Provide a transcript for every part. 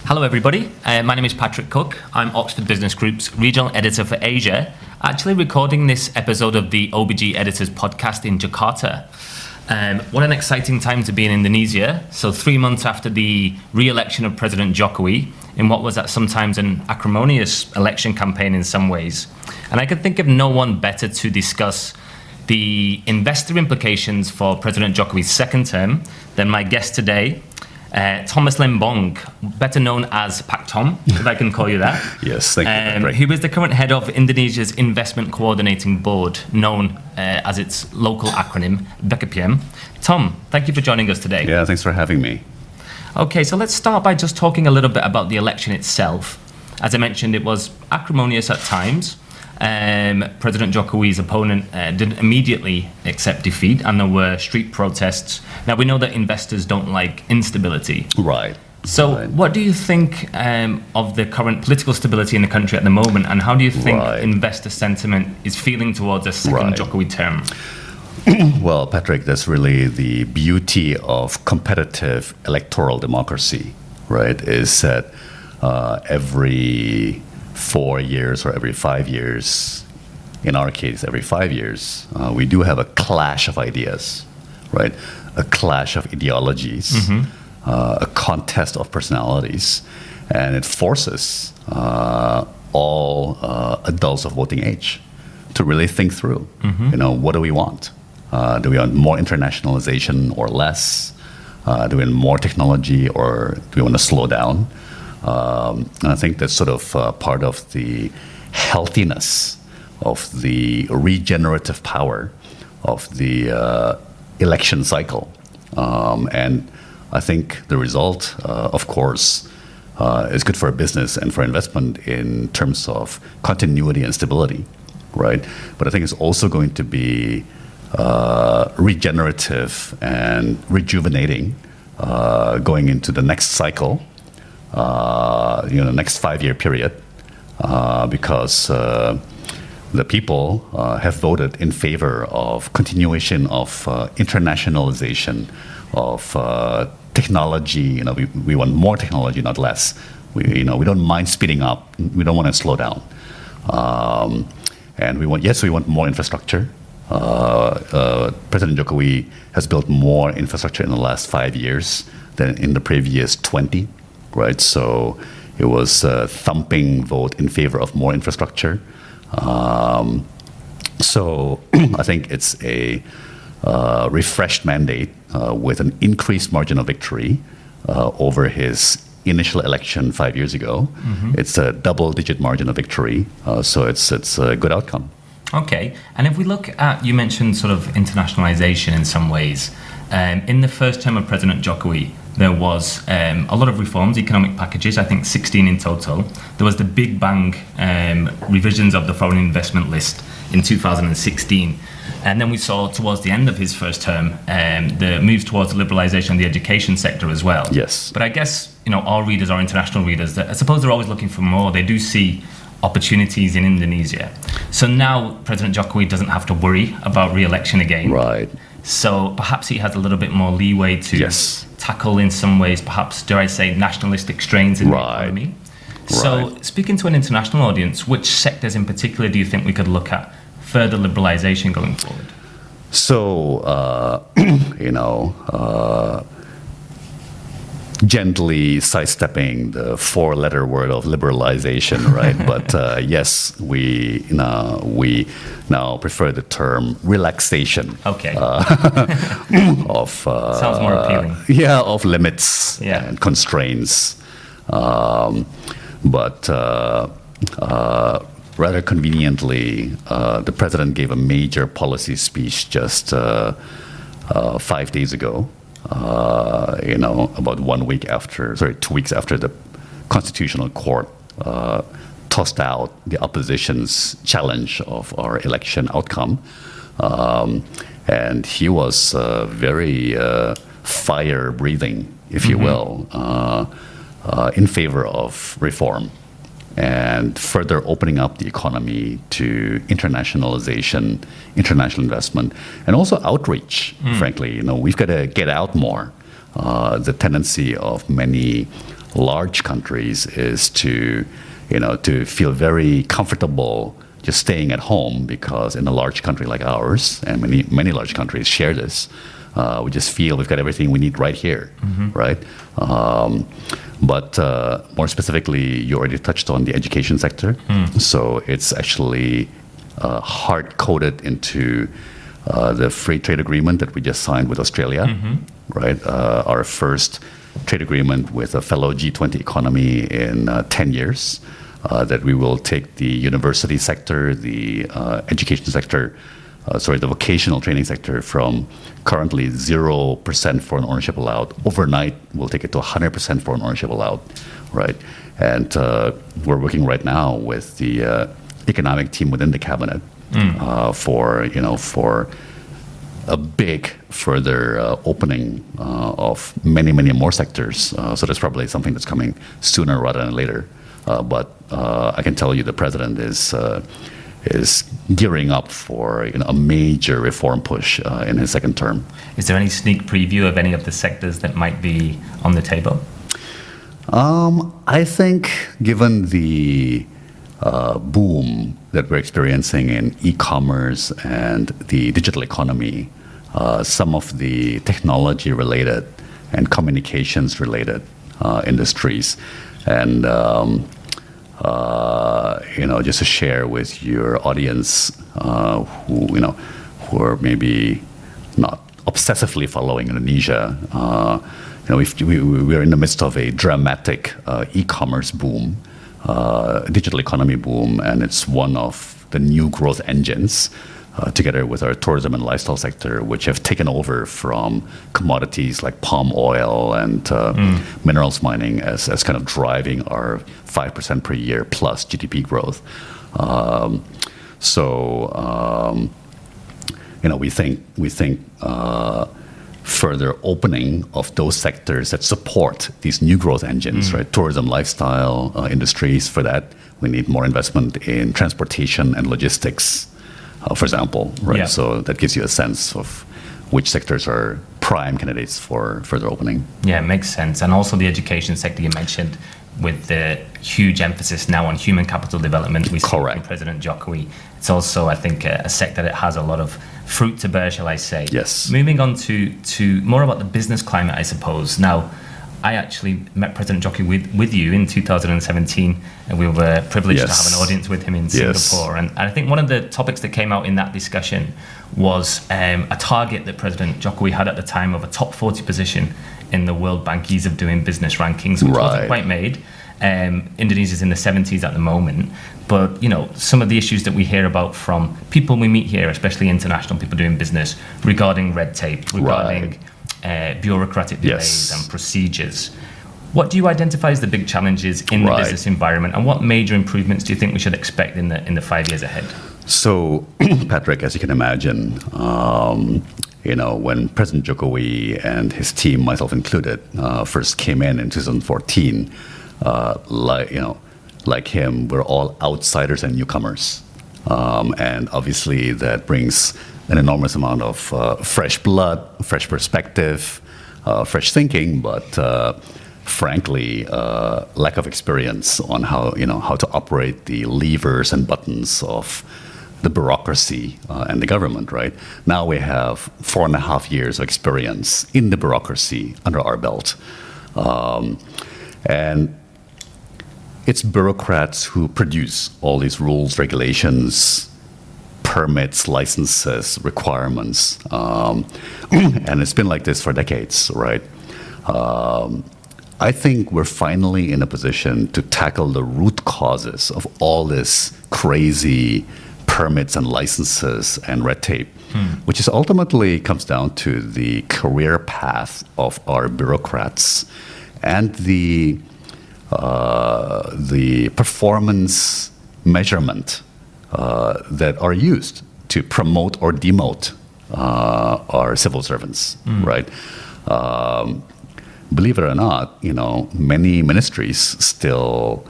Hello everybody, my name is Patrick Cooke. I'm Oxford Business Group's regional editor for Asia, actually recording this episode of the OBG Editors podcast in Jakarta. What an exciting time to be in Indonesia. So 3 months after the re-election of President Jokowi, in what was at sometimes an acrimonious election campaign in some ways. And I could think of no one better to discuss the investor implications for President Jokowi's second term than my guest today, Thomas Lembong, better known as Pak Tom, if I can call you that. Yes, thank you. Who is the current head of Indonesia's Investment Coordinating Board, known as its local acronym, BKPM. Tom, thank you for joining us today. Yeah, thanks for having me. Okay, so let's start by just talking a little bit about the election itself. As I mentioned, it was acrimonious at times. President Jokowi's opponent didn't immediately accept defeat, and there were street protests. Now, we know that investors don't like instability. Right. So what do you think of the current political stability in the country at the moment, and how do you think investor sentiment is feeling towards a second Jokowi term? Well, Patrick, that's really the beauty of competitive electoral democracy, right? Is that every 4 years or every 5 years, in our case, every 5 years, we do have a clash of ideas, right? A clash of ideologies, a contest of personalities, and it forces all adults of voting age to really think through, what do we want? Do we want more internationalization or less? Do we want more technology or do we want to slow down? And I think that's sort of part of the healthiness of the regenerative power of the election cycle. And I think the result, of course, is good for business and for investment in terms of continuity and stability, right? But I think it's also going to be regenerative and rejuvenating going into the next cycle, the next 5-year period, because the people have voted in favor of continuation of internationalization, of technology. We want more technology, not less. We don't mind speeding up. We don't want to slow down. And we want more infrastructure. President Jokowi has built more infrastructure in the last 5 years than in the previous 20, right? So it was a thumping vote in favor of more infrastructure. So I think it's a refreshed mandate with an increased margin of victory over his initial election 5 years ago. It's a double-digit margin of victory, so it's a good outcome. Okay, and if we look at, you mentioned sort of internationalization in some ways. In the first term of President Jokowi, there was a lot of reforms, economic packages, I think 16 in total. There was the big bang revisions of the foreign investment list in 2016. And then we saw towards the end of his first term, the moves towards liberalization of the education sector as well. Yes. But I guess, our readers, our international readers, I suppose they're always looking for more. They do see opportunities in Indonesia. So now President Jokowi doesn't have to worry about re-election again. Right. So perhaps he has a little bit more leeway to tackle, in some ways, perhaps, dare I say, nationalistic strains in the economy. So speaking to an international audience, which sectors in particular do you think we could look at further liberalization going forward? So, gently sidestepping the 4-letter word of liberalization, right? But yes, we now prefer the term relaxation. Okay. Of sounds more appealing. Yeah, of limits and constraints. But rather conveniently, the president gave a major policy speech just 5 days ago. About 2 weeks after the Constitutional Court tossed out the opposition's challenge of our election outcome. And he was very fire-breathing, if you will, in favor of reform and further opening up the economy to internationalization, international investment, and also outreach, frankly. We've got to get out more. The tendency of many large countries is to feel very comfortable just staying at home, because in a large country like ours, and many large countries share this, we just feel we've got everything we need right here, right? But more specifically, you already touched on the education sector. So it's actually hard-coded into the free trade agreement that we just signed with Australia, right? Our first trade agreement with a fellow G20 economy in 10 years, that we will take the university sector, the education sector, the vocational training sector from currently 0% foreign ownership allowed. Overnight, we'll take it to 100% foreign ownership allowed, right? And we're working right now with the economic team within the cabinet for a big further opening of many more sectors. So there's probably something that's coming sooner rather than later. But I can tell you the president is gearing up for a major reform push in his second term. Is there any sneak preview of any of the sectors that might be on the table? I think given the boom that we're experiencing in e-commerce and the digital economy, some of the technology-related and communications-related industries, and just to share with your audience who are maybe not obsessively following Indonesia, we're in the midst of a dramatic e-commerce boom, digital economy boom, and it's one of the new growth engines, together with our tourism and lifestyle sector, which have taken over from commodities like palm oil and minerals mining as kind of driving our 5% per year plus GDP growth. We think further opening of those sectors that support these new growth engines, right? Tourism, lifestyle industries. For that, we need more investment in transportation and logistics, for example, right? Yeah. So that gives you a sense of which sectors are prime candidates for further opening. Yeah, it makes sense. And also the education sector you mentioned, with the huge emphasis now on human capital development we see from President Jokowi. It's also, I think, a sector that has a lot of fruit to bear, shall I say. Yes. Moving on to more about the business climate, I suppose. Now, I actually met President Jokowi with you in 2017, and we were privileged to have an audience with him in Singapore. And I think one of the topics that came out in that discussion was a target that President Jokowi had at the time of a top 40 position in the World Bank Ease of Doing Business rankings, which wasn't quite made. Indonesia's in the 70s at the moment. But, some of the issues that we hear about from people we meet here, especially international people doing business, regarding red tape, regarding bureaucratic delays and procedures. What do you identify as the big challenges in the business environment, and what major improvements do you think we should expect in the 5 years ahead? So, Patrick, as you can imagine, when President Jokowi and his team, myself included, first came in 2014, like him, we're all outsiders and newcomers. And obviously that brings an enormous amount of fresh blood, fresh perspective, fresh thinking, but frankly, lack of experience on how to operate the levers and buttons of the bureaucracy and the government, right? Now we have 4.5 years of experience in the bureaucracy under our belt. And it's bureaucrats who produce all these rules, regulations, permits, licenses, requirements. And it's been like this for decades, right? I think we're finally in a position to tackle the root causes of all this crazy permits and licenses and red tape, which is ultimately comes down to the career path of our bureaucrats and the performance measurement that are used to promote or demote our civil servants, right? Believe it or not, many ministries still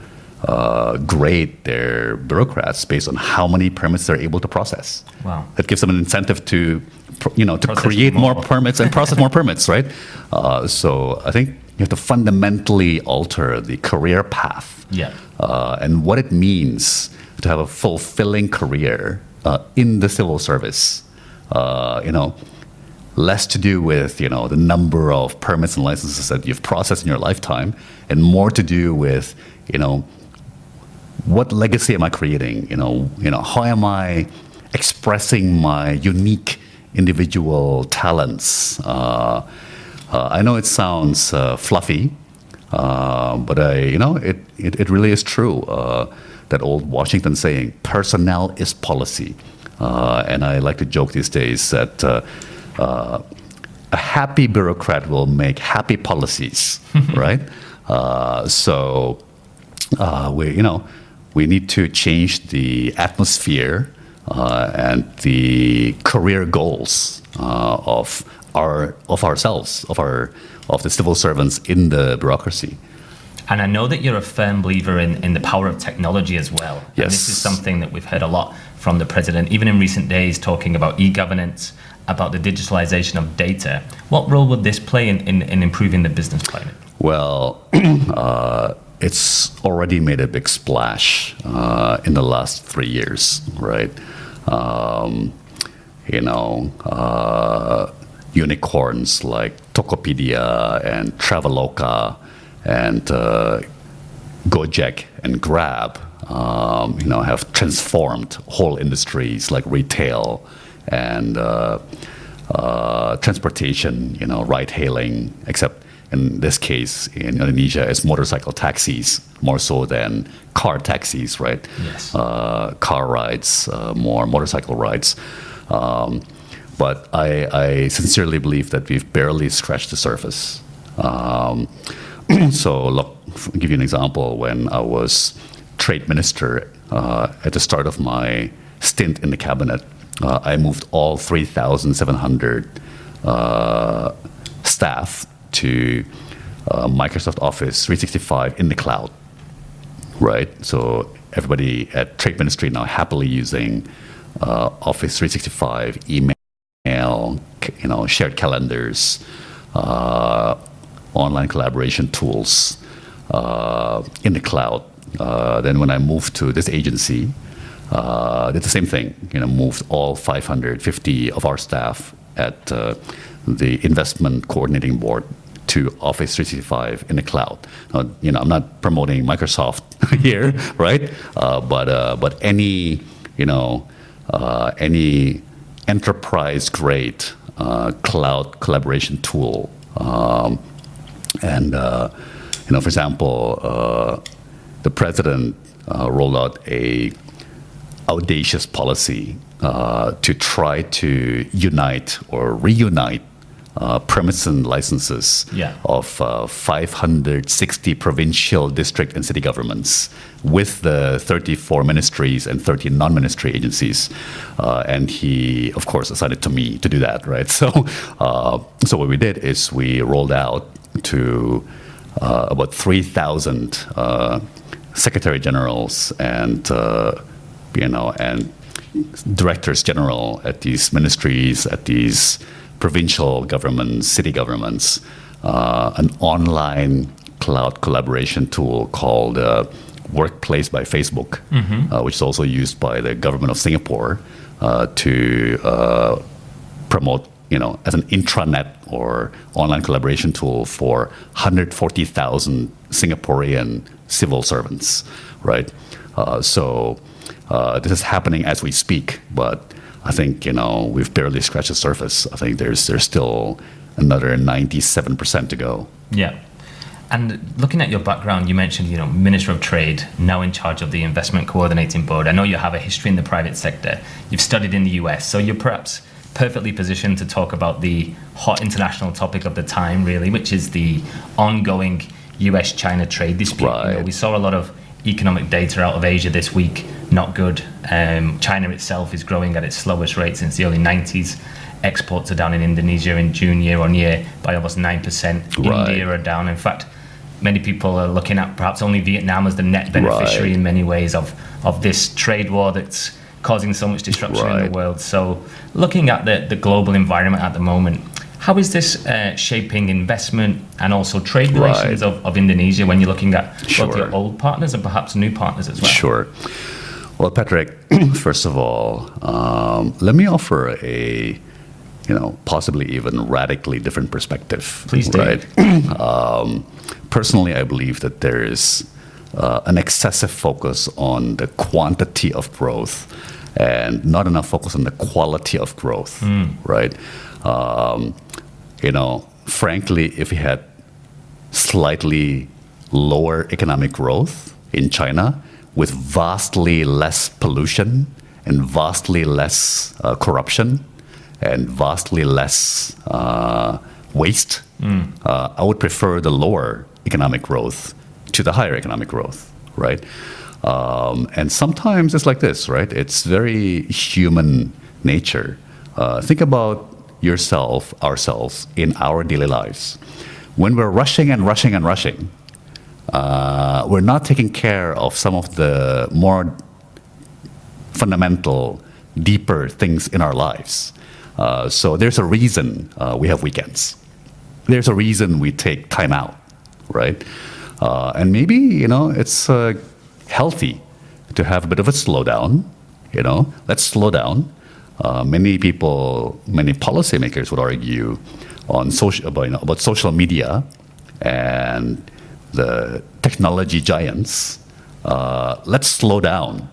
grade their bureaucrats based on how many permits they're able to process. Wow. That gives them an incentive to create more permits and process more permits, right? So I think you have to fundamentally alter the career path. Yeah. And what it means to have a fulfilling career in the civil service. Less to do with the number of permits and licenses that you've processed in your lifetime, and more to do with what legacy am I creating? How am I expressing my unique individual talents? I know it sounds fluffy, but it really is true. That old Washington saying, "Personnel is policy," and I like to joke these days that a happy bureaucrat will make happy policies, right? So we need to change the atmosphere and the career goals of ourselves, of the civil servants in the bureaucracy. And I know that you're a firm believer in the power of technology as well. Yes. And this is something that we've heard a lot from the president, even in recent days, talking about e-governance, about the digitalization of data. What role would this play in improving the business climate? Well, it's already made a big splash in the last 3 years, right? Unicorns like Tokopedia and Traveloka and Gojek and Grab, have transformed whole industries like retail and transportation, ride-hailing, except in this case, in Indonesia, it's motorcycle taxis more so than car taxis, right? Yes. Car rides, more motorcycle rides. But I sincerely believe that we've barely scratched the surface. So look, I'll give you an example. When I was trade minister at the start of my stint in the cabinet, I moved all 3,700 staff to Microsoft Office 365 in the cloud, right? So everybody at Trade Ministry now happily using Office 365, email, shared calendars, online collaboration tools in the cloud. Then when I moved to this agency, did the same thing. Moved all 550 of our staff at the Investment Coordinating Board to Office 365 in the cloud. I'm not promoting Microsoft here, right? But any enterprise-grade cloud collaboration tool, for example, the president rolled out a audacious policy to try to unite or reunite permits and licenses of 560 provincial, district, and city governments with the 34 ministries and 30 non-ministry agencies. And he, of course, assigned it to me to do that, right? So what we did is we rolled out to about 3,000 secretary generals and and directors general at these ministries, at these provincial governments, city governments, an online cloud collaboration tool called Workplace by Facebook, which is also used by the government of Singapore to promote, as an intranet or online collaboration tool for 140,000 Singaporean civil servants, right? So this is happening as we speak, but I think we've barely scratched the surface. I think there's still another 97% to go. Yeah. And looking at your background, you mentioned, Minister of Trade, now in charge of the Investment Coordinating Board. I know you have a history in the private sector. You've studied in the US, so you're perhaps perfectly positioned to talk about the hot international topic of the time, really, which is the ongoing US-China trade dispute. Right. We saw a lot of economic data out of Asia this week, not good. China itself is growing at its slowest rate since the early 90s. Exports are down in Indonesia in June year on year by almost 9%. Right. India are down. In fact, many people are looking at perhaps only Vietnam as the net beneficiary in many ways of this trade war that's causing so much disruption in the world. So looking at the global environment at the moment, How is this shaping investment and also trade relations Right. of Indonesia when you're looking at both Sure. your old partners and perhaps new partners as well? Sure. Well, Patrick, first of all, let me offer a, possibly even radically different perspective. Please do. Right? Personally, I believe that there is an excessive focus on the quantity of growth and not enough focus on the quality of growth. Right? Frankly, if we had slightly lower economic growth in China with vastly less pollution and vastly less corruption and vastly less waste, I would prefer the lower economic growth to the higher economic growth, right? And sometimes it's like this, right? It's very human nature. Think about yourself, ourselves, in our daily lives. When we're rushing and rushing and rushing, we're not taking care of some of the more fundamental, deeper things in our lives. So there's a reason we have weekends. There's a reason we take time out, right? And maybe, it's healthy to have a bit of a slowdown. Let's slow down. Many people, many policymakers would argue on about social media and the technology giants. Let's slow down.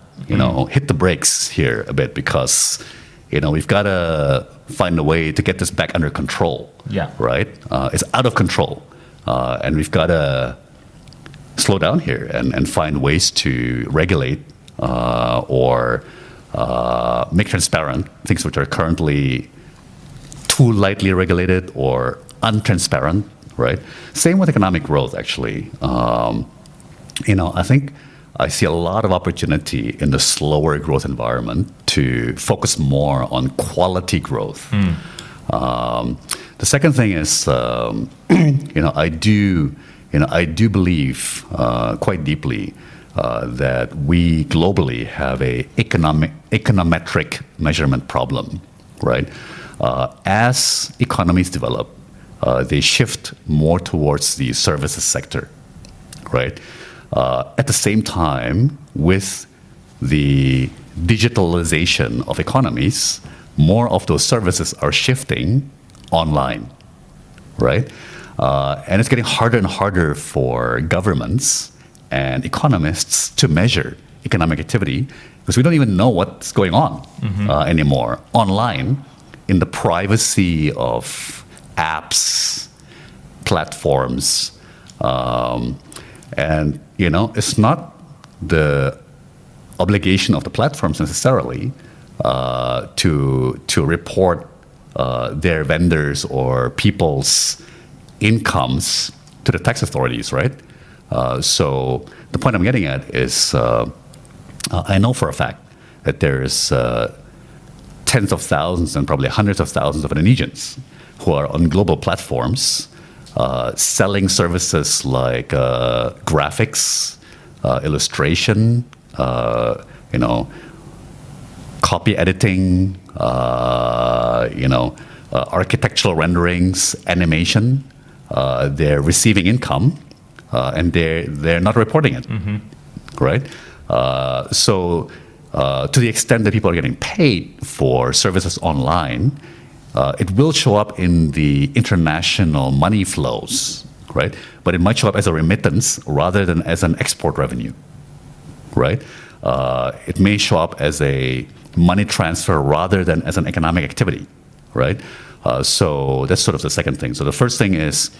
Hit the brakes here a bit because we've got to find a way to get this back under control. Yeah. Right. It's out of control, and we've got to slow down here and find ways to regulate or make transparent things which are currently too lightly regulated or untransparent, right? Same with economic growth, actually. I think I see a lot of opportunity in the slower growth environment to focus more on quality growth. The second thing is, I do believe quite deeply that we globally have a econometric measurement problem, right? As economies develop, they shift more towards the services sector, right? At the same time, with the digitalization of economies, more of those services are shifting online, right? And it's getting harder and harder for governments and economists to measure economic activity because we don't even know what's going on anymore online in the privacy of apps, platforms, and it's not the obligation of the platforms necessarily to report their vendors or people's incomes to the tax authorities, right? So the point I'm getting at is I know for a fact that there's tens of thousands and probably hundreds of thousands of Indonesians who are on global platforms selling services like graphics, illustration, copy editing, architectural renderings, animation. They're receiving income, and they're not reporting it, right? So to the extent that people are getting paid for services online, it will show up in the international money flows, right? But it might show up as a remittance rather than as an export revenue, right? It may show up as a money transfer rather than as an economic activity, right? So that's sort of the second thing. So the first thing is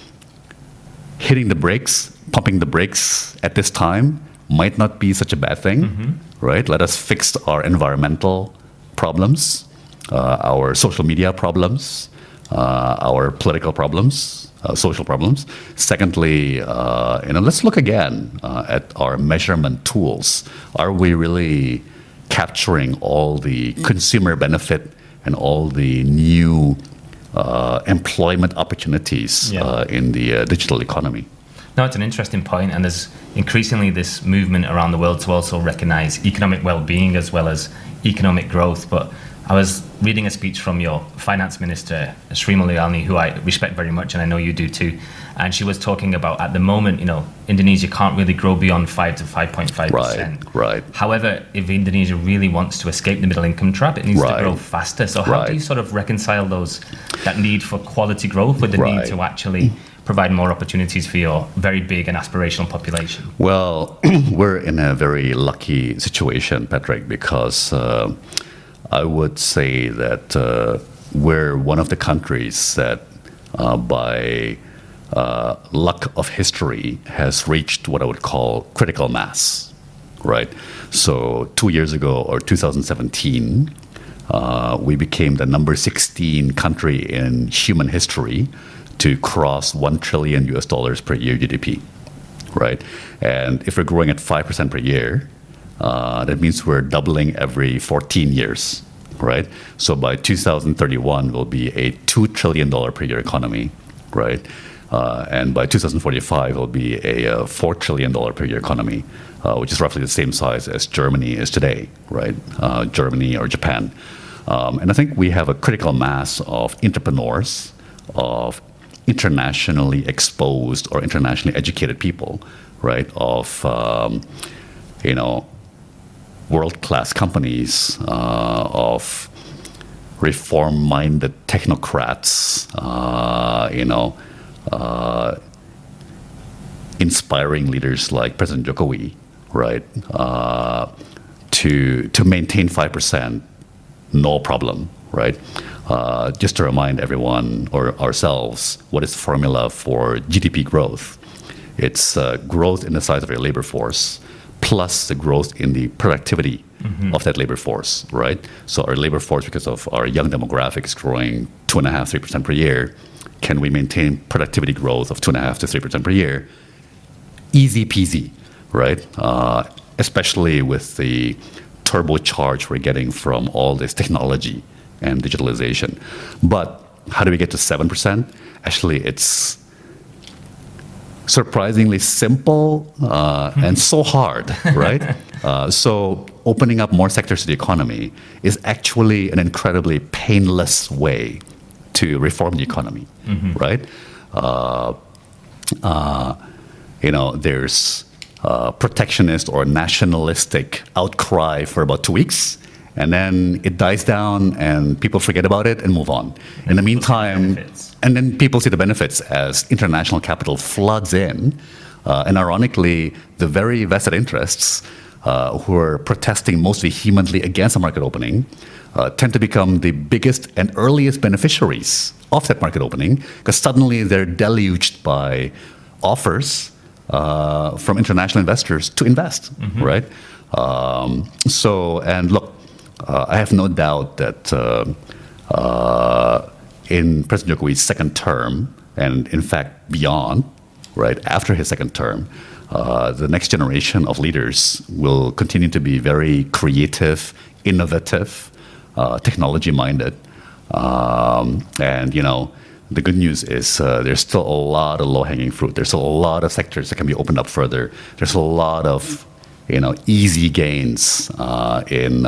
hitting the brakes, pumping the brakes at this time might not be such a bad thing, right? Let us fix our environmental problems, our social media problems, our political problems, social problems. Secondly, let's look again at our measurement tools. Are we really capturing all the consumer benefit and all the new employment opportunities in the digital economy? No, it's an interesting point, and there's increasingly this movement around the world to also recognize economic well-being as well as economic growth. But I was reading a speech from your finance minister, Sri Mulyani, who I respect very much, and I know you do too. And she was talking about, at the moment, Indonesia can't really grow beyond 5 to 5.5%. Right. However, if Indonesia really wants to escape the middle income trap, it needs to grow faster. So how do you sort of reconcile that need for quality growth with the need to actually provide more opportunities for your very big and aspirational population? Well, we're in a very lucky situation, Patrick, because I would say that we're one of the countries that, by luck of history, has reached what I would call critical mass, right? So 2 years ago, or 2017, we became the number 16 country in human history to cross $1 trillion per year GDP, right? And if we're growing at 5% per year, that means we're doubling every 14 years, right? So by 2031, we'll be a $2 trillion per year economy, right? And by 2045, it'll be a $4 trillion per year economy, which is roughly the same size as Germany is today, right? Germany or Japan. And I think we have a critical mass of intrapreneurs, of internationally exposed or internationally educated people, right? Of, world-class companies, of reform-minded technocrats, inspiring leaders like President Jokowi, right? To maintain 5%, no problem, right? Just to remind everyone or ourselves, what is the formula for GDP growth? It's growth in the size of your labor force plus the growth in the productivity of that labor force, right? So our labor force, because of our young demographic, is growing 2.5%, 3% per year. Can we maintain productivity growth of 2.5% to 3% per year? Easy peasy, right? Especially with the turbocharge we're getting from all this technology and digitalization. But how do we get to 7%? Actually, it's surprisingly simple and so hard, right? So opening up more sectors to the economy is actually an incredibly painless way to reform the economy, right? There's protectionist or nationalistic outcry for about 2 weeks, and then it dies down and people forget about it and move on. In the meantime, and then people see the benefits as international capital floods in. And ironically, the very vested interests who are protesting most vehemently against the market opening tend to become the biggest and earliest beneficiaries of that market opening, because suddenly they're deluged by offers from international investors to invest, right? And look, I have no doubt that in President Jokowi's second term, and in fact beyond, right, after his second term, the next generation of leaders will continue to be very creative, innovative, technology-minded. The good news is there's still a lot of low-hanging fruit. There's still a lot of sectors that can be opened up further. There's a lot of easy gains in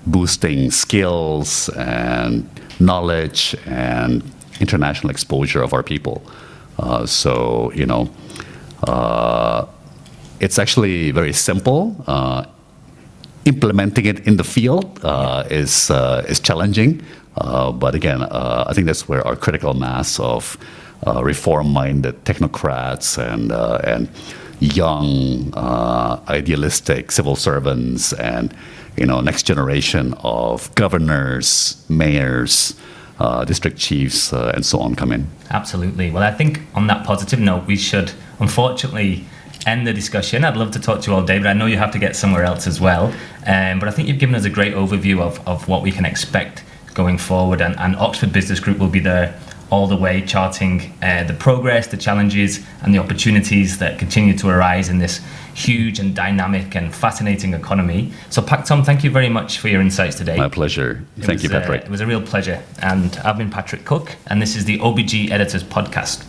boosting skills and knowledge and international exposure of our people. It's actually very simple. Implementing it in the field is challenging. But again, I think that's where our critical mass of reform-minded technocrats and young, idealistic civil servants and next generation of governors, mayors, district chiefs, and so on come in. Absolutely. Well, I think on that positive note, we should unfortunately end the discussion. I'd love to talk to you all day, but I know you have to get somewhere else as well. But I think you've given us a great overview of what we can expect going forward, and Oxford Business Group will be there all the way, charting the progress, the challenges, and the opportunities that continue to arise in this huge and dynamic and fascinating economy. So, Pak Tom, thank you very much for your insights today. My pleasure. Thank you, Patrick. It was a real pleasure. And I've been Patrick Cooke, and this is the OBG Editors Podcast.